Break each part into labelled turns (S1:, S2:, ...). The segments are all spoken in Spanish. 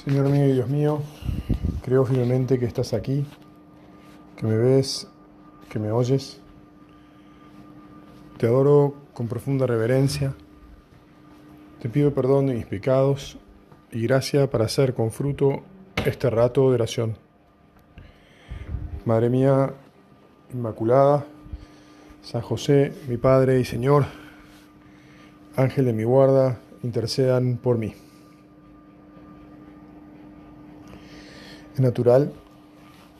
S1: Señor mío y Dios mío, creo firmemente que estás aquí, que me ves, que me oyes. Te adoro con profunda reverencia. Te pido perdón de mis pecados y gracia para hacer con fruto este rato de oración. Madre mía Inmaculada, San José, mi Padre y Señor, Ángel de mi guarda, intercedan por mí. Es natural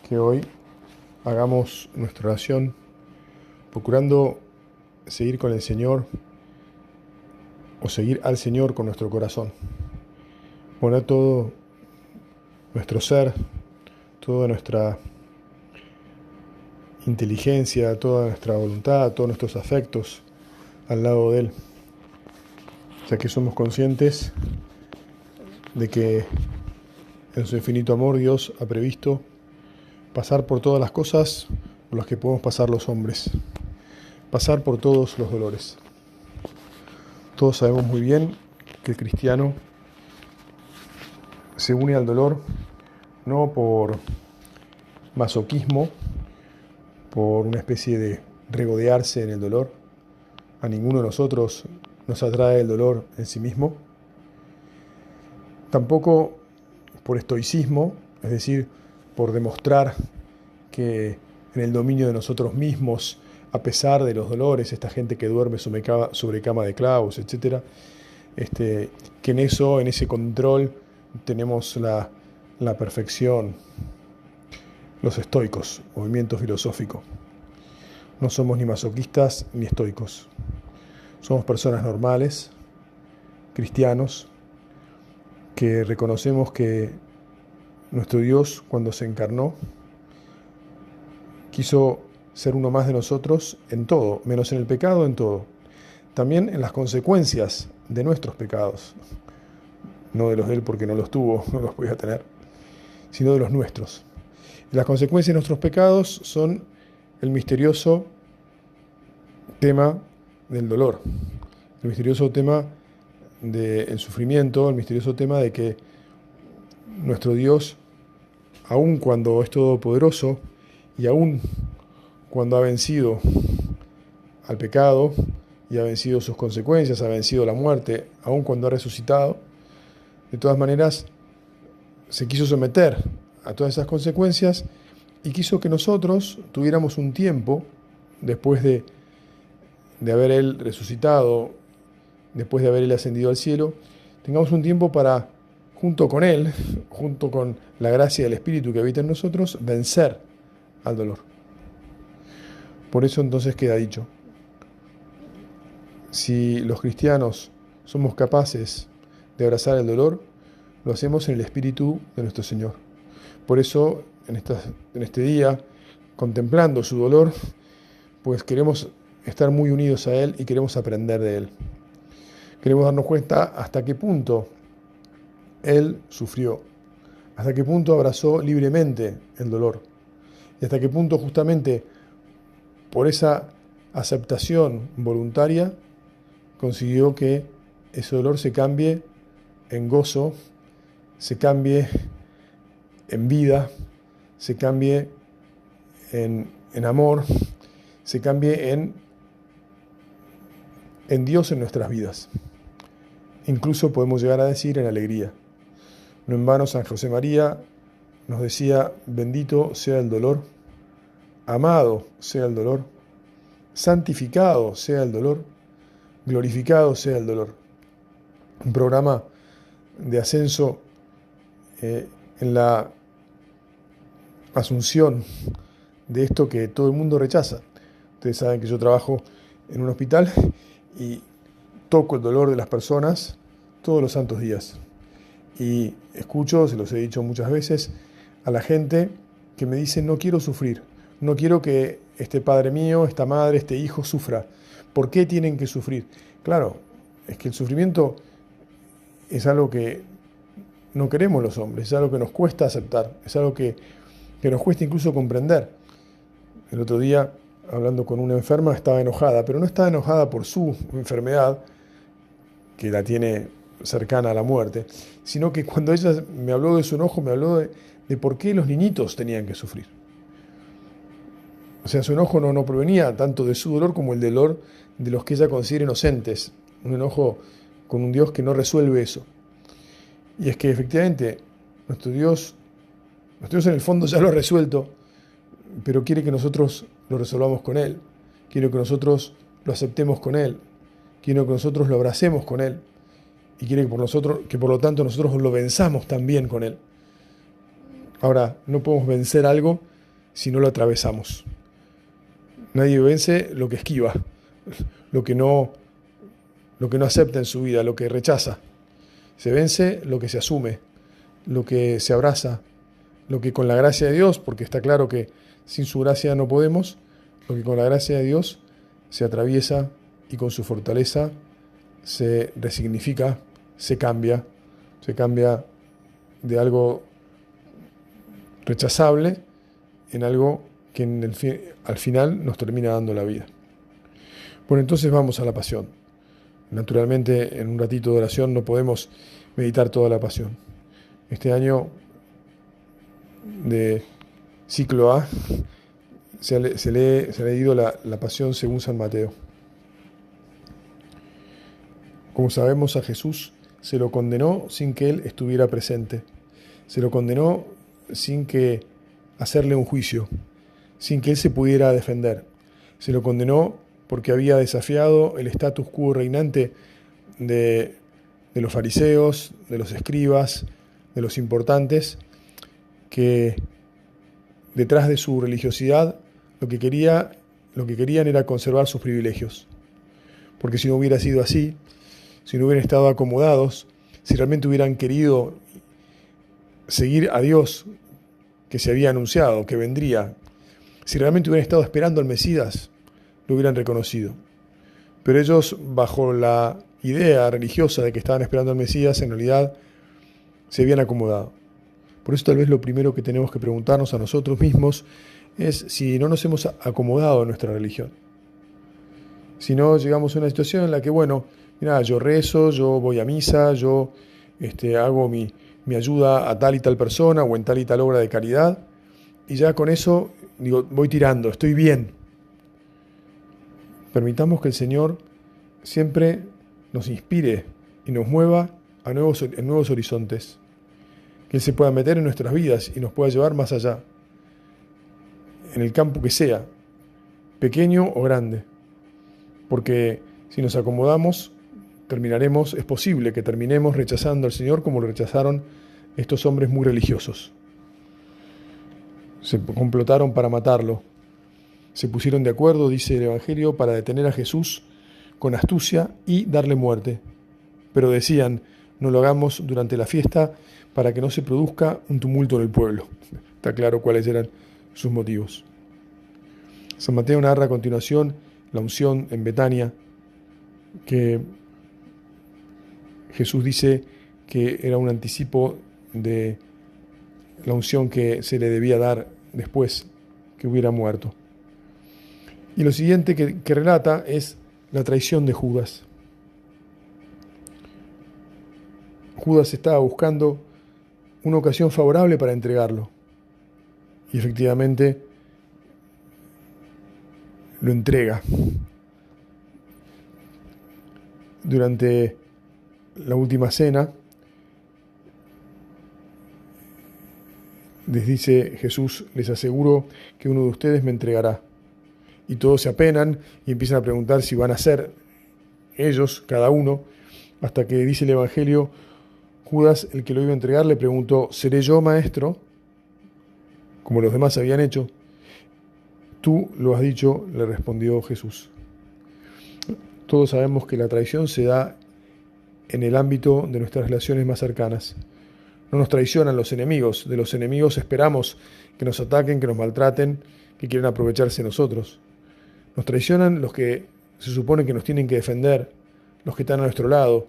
S1: que hoy hagamos nuestra oración procurando seguir con el Señor o seguir al Señor con nuestro corazón. Poner todo nuestro ser, toda nuestra inteligencia, toda nuestra voluntad, todos nuestros afectos al lado de Él, ya que somos conscientes de que en su infinito amor Dios ha previsto pasar por todas las cosas por las que podemos pasar los hombres, pasar por todos los dolores. Todos sabemos muy bien que el cristiano se une al dolor no por masoquismo, por una especie de regodearse en el dolor. A ninguno de nosotros nos atrae el dolor en sí mismo. Tampoco por estoicismo, es decir, por demostrar que en el dominio de nosotros mismos, a pesar de los dolores, esta gente que duerme sobre cama de clavos, etc., que en eso, en ese control, tenemos la perfección. Los estoicos, movimiento filosófico. No somos ni masoquistas ni estoicos. Somos personas normales, cristianos, que reconocemos que nuestro Dios, cuando se encarnó, quiso ser uno más de nosotros en todo, menos en el pecado, en todo. También en las consecuencias de nuestros pecados. No de los de Él porque no los tuvo, no los podía tener, sino de los nuestros. Y las consecuencias de nuestros pecados son el misterioso tema del dolor, el misterioso tema del sufrimiento, el misterioso tema de que nuestro Dios, aun cuando es todopoderoso y aun cuando ha vencido al pecado y ha vencido sus consecuencias, ha vencido la muerte, aun cuando ha resucitado, de todas maneras se quiso someter a todas esas consecuencias y quiso que nosotros tuviéramos un tiempo, después de haber Él resucitado, después de haber Él ascendido al cielo, tengamos un tiempo para, junto con Él, junto con la gracia del Espíritu que habita en nosotros, vencer al dolor. Por eso entonces queda dicho, si los cristianos somos capaces de abrazar el dolor, lo hacemos en el Espíritu de nuestro Señor. Por eso, en este día, contemplando su dolor, pues queremos estar muy unidos a Él y queremos aprender de Él. Queremos darnos cuenta hasta qué punto Él sufrió, hasta qué punto abrazó libremente el dolor, y hasta qué punto justamente por esa aceptación voluntaria consiguió que ese dolor se cambie en gozo, se cambie en vida, se cambie en amor, se cambie en Dios en nuestras vidas. Incluso podemos llegar a decir en alegría. No en vano San José María nos decía, bendito sea el dolor, amado sea el dolor, santificado sea el dolor, glorificado sea el dolor. Un programa de ascenso en la asunción de esto que todo el mundo rechaza. Ustedes saben que yo trabajo en un hospital y toco el dolor de las personas todos los santos días. Y escucho, se los he dicho muchas veces, a la gente que me dice, no quiero sufrir, no quiero que este padre mío, esta madre, este hijo sufra. ¿Por qué tienen que sufrir? Claro, es que el sufrimiento es algo que no queremos los hombres, es algo que nos cuesta aceptar, es algo que nos cuesta incluso comprender. El otro día, hablando con una enferma, estaba enojada, pero no estaba enojada por su enfermedad, que la tiene cercana a la muerte, sino que cuando ella me habló de su enojo, me habló de por qué los niñitos tenían que sufrir. O sea, su enojo no provenía tanto de su dolor como el dolor de los que ella considera inocentes. Un enojo con un Dios que no resuelve eso. Y es que efectivamente nuestro Dios en el fondo ya lo ha resuelto, pero quiere que nosotros lo resolvamos con Él. Quiere que nosotros lo aceptemos con Él. Quiere que nosotros lo abracemos con Él. Y quiere que por lo tanto nosotros lo venzamos también con Él. Ahora, no podemos vencer algo si no lo atravesamos. Nadie vence lo que esquiva, lo que no acepta en su vida, lo que rechaza. Se vence lo que se asume, lo que se abraza, lo que con la gracia de Dios, porque está claro que sin su gracia no podemos, lo que con la gracia de Dios se atraviesa y con su fortaleza se resignifica, se cambia de algo rechazable en algo que al final nos termina dando la vida. Bueno, entonces vamos a la pasión. Naturalmente, en un ratito de oración no podemos meditar toda la pasión. Este año de ciclo A se ha leído la pasión según San Mateo. Como sabemos, a Jesús se lo condenó sin que Él estuviera presente. Se lo condenó sin que hacerle un juicio, sin que Él se pudiera defender. Se lo condenó porque había desafiado el status quo reinante de los fariseos, de los escribas, de los importantes, que detrás de su religiosidad lo que querían era conservar sus privilegios. Porque si no hubiera sido así, si no hubieran estado acomodados, si realmente hubieran querido seguir a Dios que se había anunciado, que vendría, si realmente hubieran estado esperando al Mesías, lo hubieran reconocido. Pero ellos, bajo la idea religiosa de que estaban esperando al Mesías, en realidad se habían acomodado. Por eso tal vez lo primero que tenemos que preguntarnos a nosotros mismos es si no nos hemos acomodado en nuestra religión. Si no llegamos a una situación en la que, bueno, mira, yo rezo, yo voy a misa, yo hago mi ayuda a tal y tal persona o en tal y tal obra de caridad, y ya con eso voy tirando, estoy bien. Permitamos que el Señor siempre nos inspire y nos mueva en nuevos horizontes. Que Él se pueda meter en nuestras vidas y nos pueda llevar más allá, en el campo que sea, pequeño o grande. Porque si nos acomodamos, es posible que terminemos rechazando al Señor como lo rechazaron estos hombres muy religiosos. Se complotaron para matarlo. Se pusieron de acuerdo, dice el Evangelio, para detener a Jesús con astucia y darle muerte. Pero decían, no lo hagamos durante la fiesta para que no se produzca un tumulto en el pueblo. Está claro cuáles eran sus motivos. San Mateo narra a continuación la unción en Betania, que Jesús dice que era un anticipo de la unción que se le debía dar después que hubiera muerto. Y lo siguiente que relata es la traición de Judas. Judas estaba buscando una ocasión favorable para entregarlo. Y efectivamente lo entrega. Durante la última cena, les dice Jesús, les aseguro que uno de ustedes me entregará. Y todos se apenan y empiezan a preguntar si van a ser ellos, cada uno, hasta que dice el Evangelio, Judas, el que lo iba a entregar, le preguntó, ¿seré yo, maestro? Como los demás habían hecho. Tú lo has dicho, le respondió Jesús. Todos sabemos que la traición se da en el ámbito de nuestras relaciones más cercanas. No nos traicionan los enemigos. De los enemigos esperamos que nos ataquen, que nos maltraten, que quieran aprovecharse de nosotros. Nos traicionan los que se supone que nos tienen que defender, los que están a nuestro lado,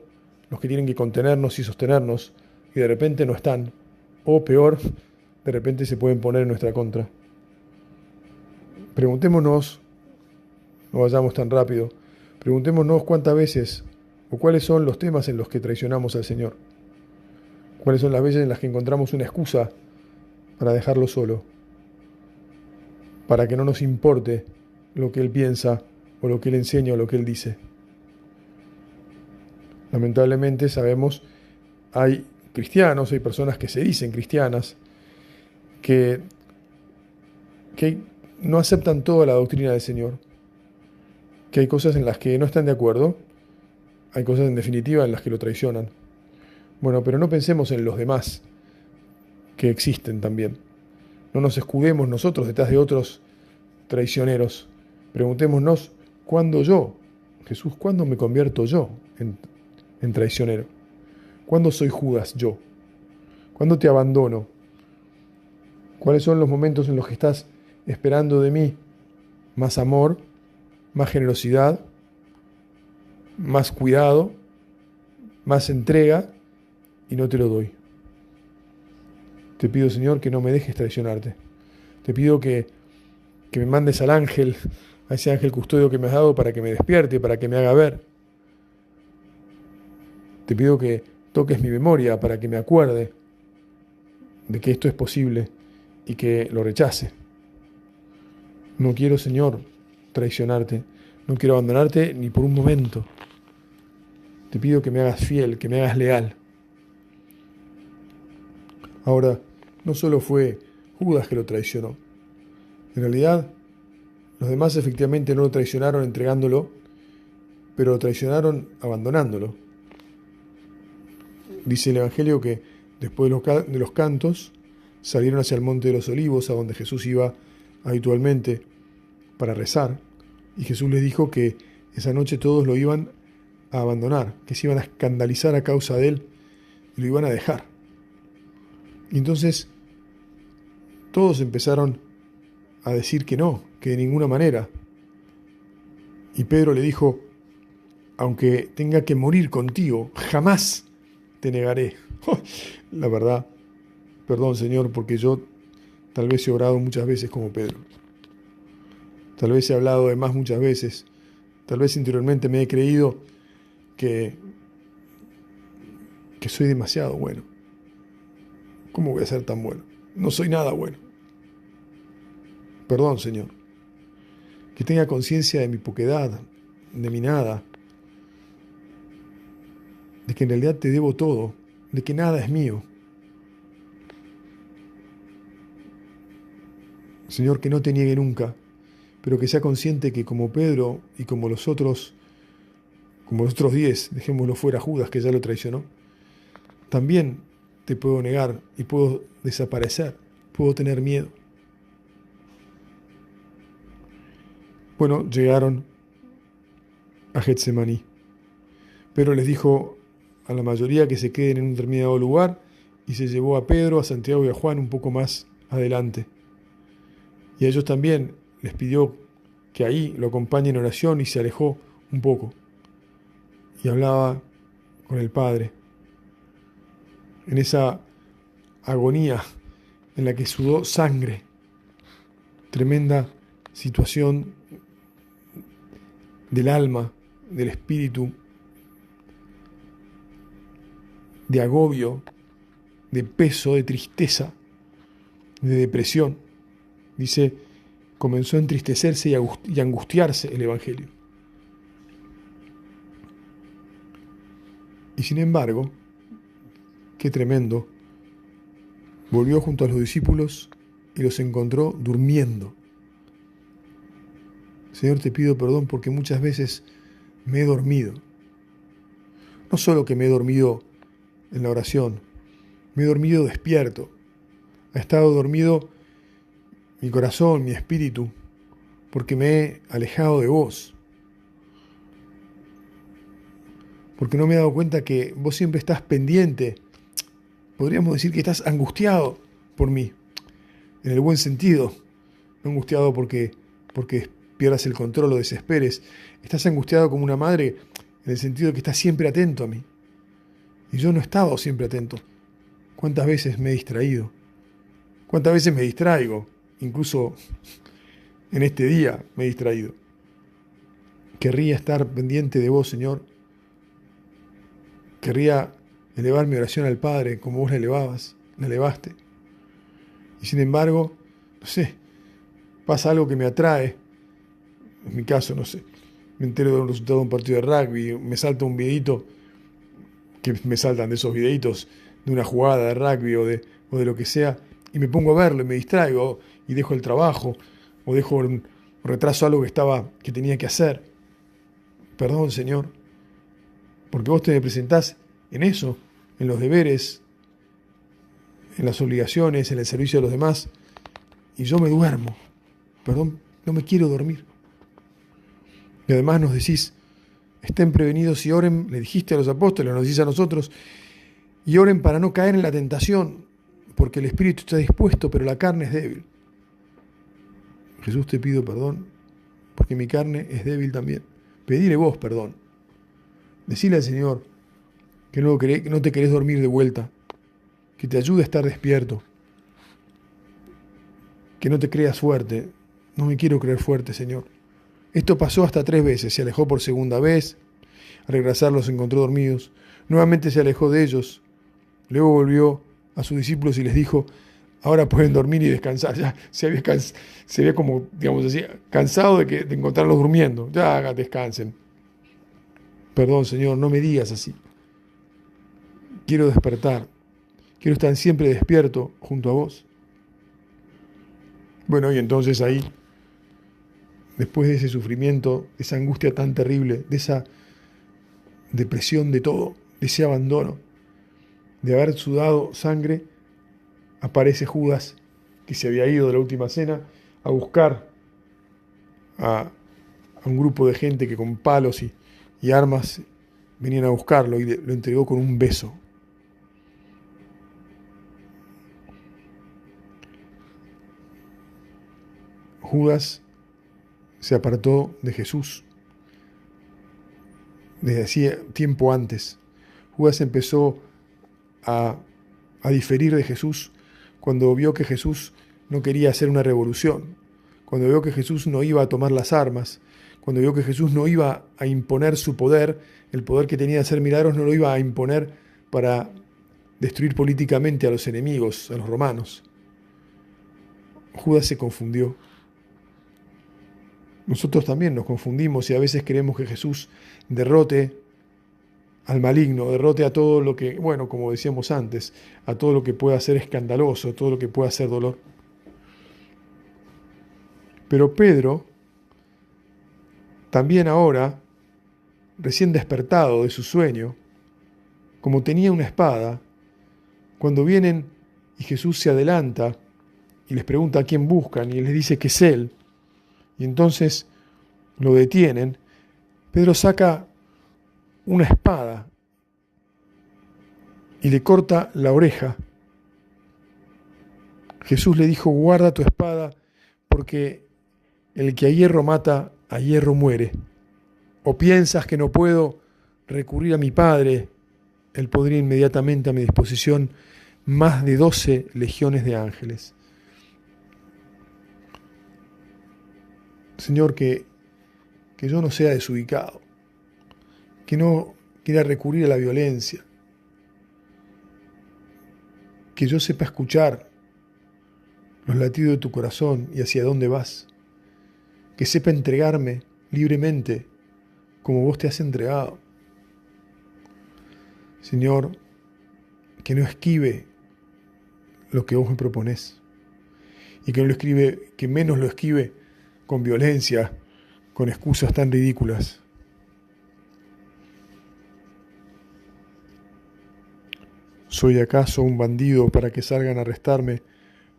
S1: los que tienen que contenernos y sostenernos, y de repente no están. O peor, de repente se pueden poner en nuestra contra. Preguntémonos, no vayamos tan rápido, preguntémonos cuántas veces ¿O cuáles son los temas en los que traicionamos al Señor? ¿Cuáles son las veces en las que encontramos una excusa para dejarlo solo? Para que no nos importe lo que Él piensa, o lo que Él enseña, o lo que Él dice. Lamentablemente sabemos, hay cristianos, hay personas que se dicen cristianas, que no aceptan toda la doctrina del Señor, que hay cosas en las que no están de acuerdo, hay cosas en definitiva en las que lo traicionan. Bueno, pero no pensemos en los demás que existen también. No nos escudemos nosotros detrás de otros traicioneros. Preguntémonos, ¿cuándo yo, Jesús, cuándo me convierto yo en traicionero? ¿Cuándo soy Judas yo? ¿Cuándo te abandono? ¿Cuáles son los momentos en los que estás esperando de mí más amor, más generosidad, más cuidado, más entrega, y no te lo doy? Te pido, Señor, que no me dejes traicionarte. Te pido que me mandes al ángel, a ese ángel custodio que me has dado, para que me despierte, para que me haga ver. Te pido que toques mi memoria para que me acuerde de que esto es posible y que lo rechace. No quiero, Señor, traicionarte. No quiero abandonarte ni por un momento. Te pido que me hagas fiel, que me hagas leal. Ahora, no solo fue Judas que lo traicionó. En realidad, los demás efectivamente no lo traicionaron entregándolo, pero lo traicionaron abandonándolo. Dice el Evangelio que después de los cantos salieron hacia el Monte de los Olivos, a donde Jesús iba habitualmente para rezar, y Jesús les dijo que esa noche todos lo iban a abandonar, que se iban a escandalizar a causa de él y lo iban a dejar. Y entonces todos empezaron a decir que no, que de ninguna manera. Y Pedro le dijo, aunque tenga que morir contigo, jamás te negaré. La verdad, perdón, Señor, porque yo tal vez he orado muchas veces como Pedro. Tal vez he hablado de más muchas veces. Tal vez interiormente me he creído que soy demasiado bueno. ¿Cómo voy a ser tan bueno? No soy nada bueno. Perdón, Señor. Que tenga conciencia de mi poquedad, de mi nada, de que en realidad te debo todo, de que nada es mío. Señor, que no te niegue nunca, pero que sea consciente que como Pedro y como los otros 10, dejémoslo fuera Judas, que ya lo traicionó, también te puedo negar y puedo desaparecer, puedo tener miedo. Bueno, llegaron a Getsemaní. Pedro les dijo a la mayoría que se queden en un determinado lugar y se llevó a Pedro, a Santiago y a Juan un poco más adelante. Y a ellos también les pidió que ahí lo acompañen en oración y se alejó un poco. Y hablaba con el Padre. En esa agonía en la que sudó sangre. Tremenda situación del alma, del espíritu, de agobio, de peso, de tristeza, de depresión. Dice, comenzó a entristecerse y a angustiarse el Evangelio. Y sin embargo, qué tremendo, volvió junto a los discípulos y los encontró durmiendo. Señor, te pido perdón porque muchas veces me he dormido. No solo que me he dormido en la oración, me he dormido despierto. Ha estado dormido mi corazón, mi espíritu, porque me he alejado de vos. Porque no me he dado cuenta que vos siempre estás pendiente. Podríamos decir que estás angustiado por mí, en el buen sentido. No angustiado porque pierdas el control o desesperes. Estás angustiado como una madre en el sentido de que estás siempre atento a mí. Y yo no he estado siempre atento. ¿Cuántas veces me he distraído? ¿Cuántas veces me distraigo? Incluso en este día me he distraído. Querría estar pendiente de vos, Señor, querría elevar mi oración al Padre como vos la elevaste. Y sin embargo, no sé, pasa algo que me atrae. En mi caso, no sé, me entero de un resultado de un partido de rugby, me salta un videito, que me saltan de esos videitos de una jugada de rugby o de lo que sea, y me pongo a verlo y me distraigo y dejo el trabajo o retraso algo que tenía que hacer. Perdón, Señor, porque vos te me presentás en eso, en los deberes, en las obligaciones, en el servicio de los demás, y yo me duermo. Perdón, no me quiero dormir. Y además nos decís, estén prevenidos y oren, le dijiste a los apóstoles, nos decís a nosotros, y oren para no caer en la tentación, porque el espíritu está dispuesto, pero la carne es débil. Jesús, te pido perdón, porque mi carne es débil también. Pedile vos perdón. Decile al Señor que no te querés dormir de vuelta, que te ayude a estar despierto, que no te creas fuerte. No me quiero creer fuerte, Señor. Esto pasó hasta 3 veces. Se alejó por segunda vez. Al regresar los encontró dormidos. Nuevamente se alejó de ellos. Luego volvió a sus discípulos y les dijo, ahora pueden dormir y descansar. Ya se había como, digamos así, cansado de encontrarlos durmiendo. Ya descansen. Perdón, Señor, no me digas así. Quiero despertar. Quiero estar siempre despierto junto a vos. Bueno, y entonces ahí, después de ese sufrimiento, de esa angustia tan terrible, de esa depresión de todo, de ese abandono, de haber sudado sangre, aparece Judas, que se había ido de la última cena, a buscar a un grupo de gente que con palos y armas venían a buscarlo, y lo entregó con un beso. Judas se apartó de Jesús desde hacía tiempo antes. Judas empezó a diferir de Jesús cuando vio que Jesús no quería hacer una revolución, cuando vio que Jesús no iba a tomar las armas, cuando vio que Jesús no iba a imponer su poder, el poder que tenía de hacer milagros no lo iba a imponer para destruir políticamente a los enemigos, a los romanos. Judas se confundió. Nosotros también nos confundimos y a veces queremos que Jesús derrote al maligno, derrote a todo lo que, bueno, como decíamos antes, a todo lo que pueda ser escandaloso, a todo lo que pueda ser dolor. Pero Pedro, también ahora, recién despertado de su sueño, como tenía una espada, cuando vienen y Jesús se adelanta y les pregunta a quién buscan y les dice que es él, y entonces lo detienen, Pedro saca una espada y le corta la oreja. Jesús le dijo, guarda tu espada, porque el que a hierro mata, a hierro muere. ¿O piensas que no puedo recurrir a mi Padre? Él podría inmediatamente a mi disposición más de 12 legiones de ángeles. Señor, que yo no sea desubicado, que no quiera recurrir a la violencia, que yo sepa escuchar los latidos de tu corazón y hacia dónde vas, que sepa entregarme libremente como vos te has entregado. Señor, que no esquive lo que vos me proponés y que menos lo esquive con violencia, con excusas tan ridículas. ¿Soy acaso un bandido para que salgan a arrestarme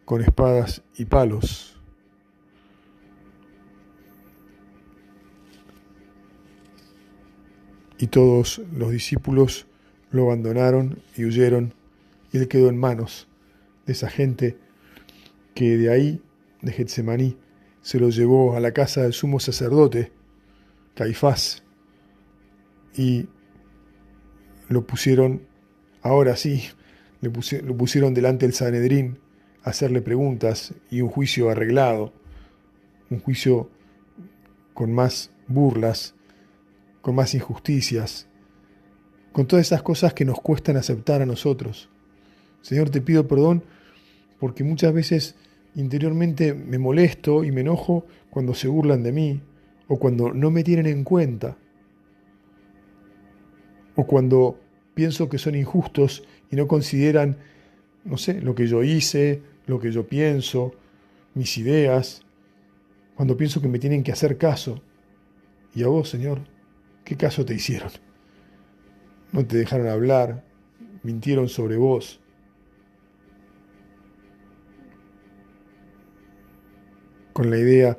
S1: con espadas y palos? Y todos los discípulos lo abandonaron y huyeron, y él quedó en manos de esa gente que de ahí, de Getsemaní, se lo llevó a la casa del sumo sacerdote, Caifás, y lo pusieron, ahora sí, lo pusieron delante del Sanedrín a hacerle preguntas y un juicio arreglado, un juicio con más burlas, con más injusticias, con todas esas cosas que nos cuestan aceptar a nosotros. Señor, te pido perdón porque muchas veces interiormente me molesto y me enojo cuando se burlan de mí, o cuando no me tienen en cuenta, o cuando pienso que son injustos y no consideran, no sé, lo que yo hice, lo que yo pienso, mis ideas, cuando pienso que me tienen que hacer caso. Y a vos, Señor, ¿qué caso te hicieron? No te dejaron hablar, mintieron sobre vos. Con la idea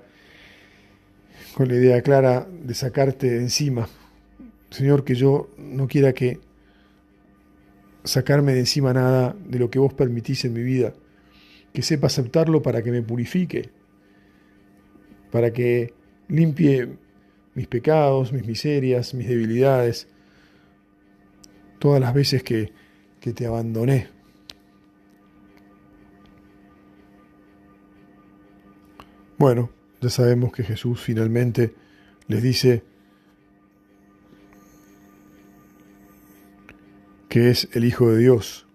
S1: clara de sacarte de encima. Señor, que yo no quiera que sacarme de encima nada de lo que vos permitís en mi vida, que sepa aceptarlo para que me purifique, para que limpie mis pecados, mis miserias, mis debilidades, todas las veces que te abandoné. Bueno, ya sabemos que Jesús finalmente les dice que es el Hijo de Dios.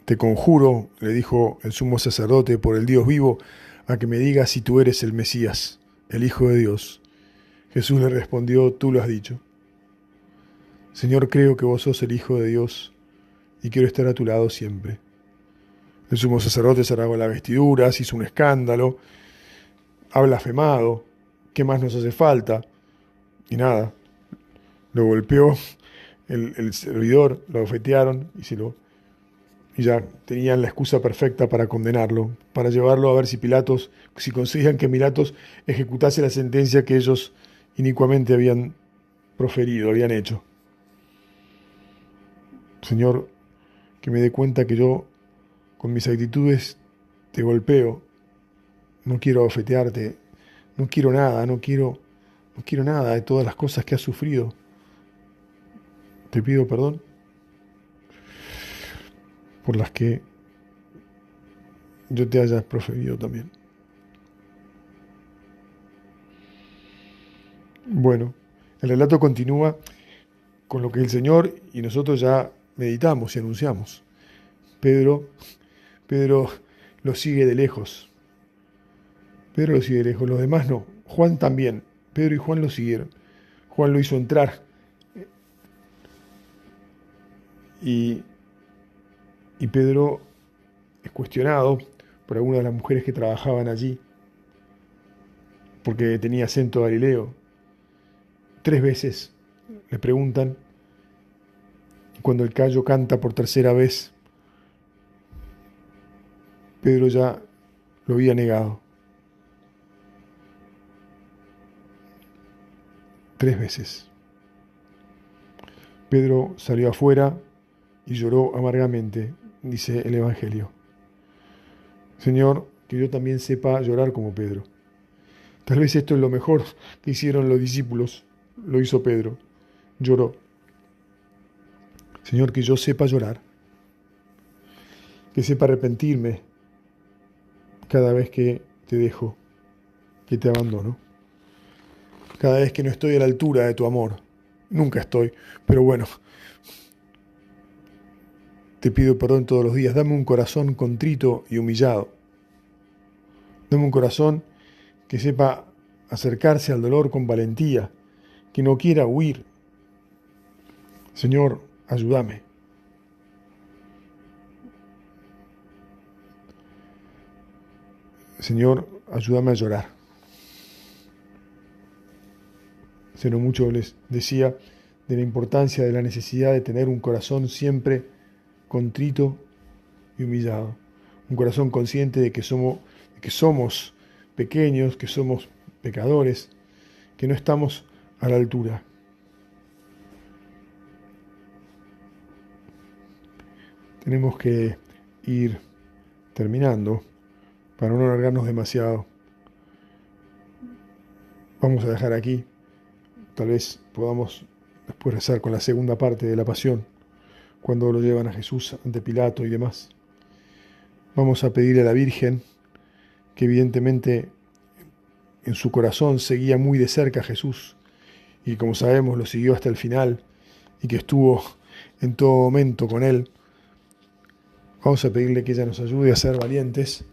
S1: Te conjuro, le dijo el sumo sacerdote, por el Dios vivo, a que me digas si tú eres el Mesías, el Hijo de Dios. Jesús le respondió, tú lo has dicho. Señor, creo que vos sos el Hijo de Dios y quiero estar a tu lado siempre. El sumo sacerdote se rasgó las vestiduras, hizo un escándalo, ha blasfemado, ¿qué más nos hace falta? Y nada, lo golpeó el servidor, lo bofetearon y ya tenían la excusa perfecta para condenarlo, para llevarlo a ver si conseguían que Pilatos ejecutase la sentencia que ellos inicuamente habían proferido, habían hecho. Señor, que me dé cuenta que yo con mis actitudes te golpeo, no quiero bofetearte, no quiero nada, no quiero nada de todas las cosas que has sufrido. Te pido perdón por las que yo te haya proferido también. Bueno, el relato continúa con lo que el Señor y nosotros ya meditamos y anunciamos. Pedro lo sigue de lejos. Pedro lo sigue de lejos, los demás no. Juan también. Pedro y Juan lo siguieron. Juan lo hizo entrar. Y Pedro es cuestionado por alguna de las mujeres que trabajaban allí, porque tenía acento galileo. 3 veces le preguntan, y cuando el gallo canta por 3.ª vez, Pedro ya lo había negado. 3 veces. Pedro salió afuera y lloró amargamente, dice el Evangelio. Señor, que yo también sepa llorar como Pedro. Tal vez esto es lo mejor que hicieron los discípulos, lo hizo Pedro, lloró. Señor, que yo sepa llorar, que sepa arrepentirme cada vez que te dejo, que te abandono, cada vez que no estoy a la altura de tu amor. Nunca estoy, pero bueno, te pido perdón todos los días. Dame un corazón contrito y humillado. Dame un corazón que sepa acercarse al dolor con valentía, que no quiera huir. Señor, ayúdame. Señor, ayúdame a llorar. Hace no mucho les decía de la importancia de la necesidad de tener un corazón siempre contrito y humillado. Un corazón consciente de que somos pequeños, que somos pecadores, que no estamos a la altura. Tenemos que ir terminando para no alargarnos demasiado. Vamos a dejar aquí. Tal vez podamos después rezar con la segunda parte de la pasión, cuando lo llevan a Jesús ante Pilato y demás. Vamos a pedirle a la Virgen, que evidentemente en su corazón seguía muy de cerca a Jesús, y como sabemos lo siguió hasta el final, y que estuvo en todo momento con Él. Vamos a pedirle que ella nos ayude a ser valientes,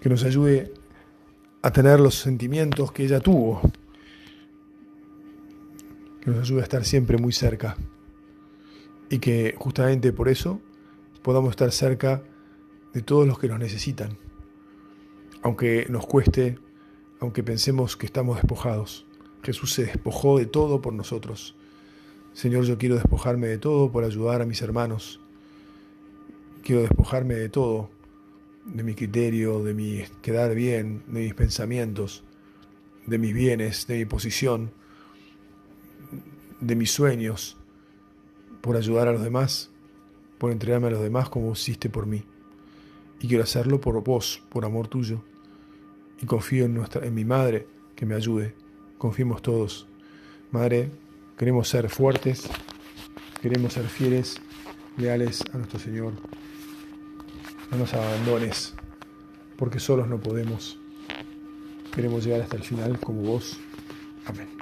S1: que nos ayude a tener los sentimientos que ella tuvo, que nos ayude a estar siempre muy cerca y que justamente por eso podamos estar cerca de todos los que nos necesitan, aunque nos cueste, aunque pensemos que estamos despojados. Jesús se despojó de todo por nosotros. Señor, yo quiero despojarme de todo por ayudar a mis hermanos. Quiero despojarme de todo, de mi criterio, de mi quedar bien, de mis pensamientos, de mis bienes, de mi posición, de mis sueños, por ayudar a los demás, por entregarme a los demás como vos hiciste por mí. Y quiero hacerlo por vos, por amor tuyo. Y confío en mi madre que me ayude. Confiemos todos. Madre, queremos ser fuertes, queremos ser fieles, leales a nuestro Señor. No nos abandones, porque solos no podemos. Queremos llegar hasta el final como vos. Amén.